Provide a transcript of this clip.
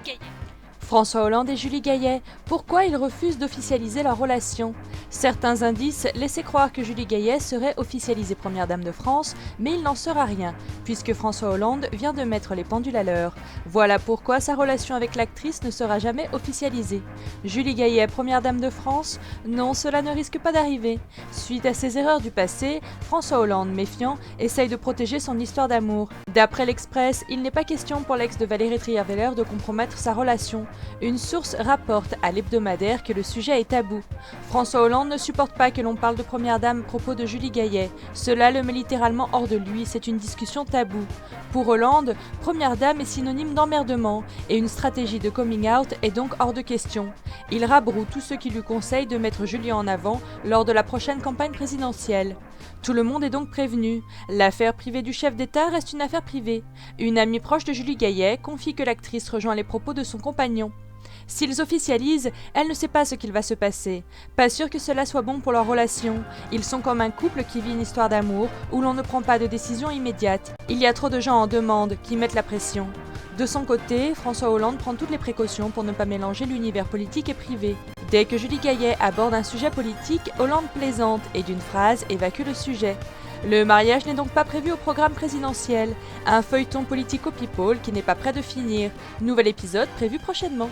Gaillet. François Hollande et Julie Gaillet, pourquoi ils refusent d'officialiser leur relation? Certains indices laissaient croire que Julie Gaillet serait officialisée première dame de France, mais il n'en sera rien, puisque François Hollande vient de mettre les pendules à l'heure. Voilà pourquoi sa relation avec l'actrice ne sera jamais officialisée. Julie Gaillet, première dame de France? Non, cela ne risque pas d'arriver. Suite à ses erreurs du passé, François Hollande, méfiant, essaye de protéger son histoire d'amour. D'après l'Express, il n'est pas question pour l'ex de Valérie Trierweiler de compromettre sa relation. Une source rapporte à l'hebdomadaire que le sujet est tabou. François Hollande ne supporte pas que l'on parle de première dame à propos de Julie Gaillet. Cela le met littéralement hors de lui, c'est une discussion taboue. Pour Hollande, première dame est synonyme d'emmerdement, et une stratégie de coming out est donc hors de question. Il rabroue tous ceux qui lui conseillent de mettre Julie en avant lors de la prochaine campagne présidentielle. Tout le monde est donc prévenu. L'affaire privée du chef d'État reste une affaire privée. Une amie proche de Julie Gaillet confie que l'actrice rejoint les propos de son compagnon. S'ils officialisent, elle ne sait pas ce qu'il va se passer. Pas sûr que cela soit bon pour leur relation. Ils sont comme un couple qui vit une histoire d'amour où l'on ne prend pas de décision immédiate. Il y a trop de gens en demande qui mettent la pression. De son côté, François Hollande prend toutes les précautions pour ne pas mélanger l'univers politique et privé. Dès que Julie Gaillet aborde un sujet politique, Hollande plaisante et d'une phrase évacue le sujet. Le mariage n'est donc pas prévu au programme présidentiel. Un feuilleton politico-people qui n'est pas prêt de finir. Nouvel épisode prévu prochainement.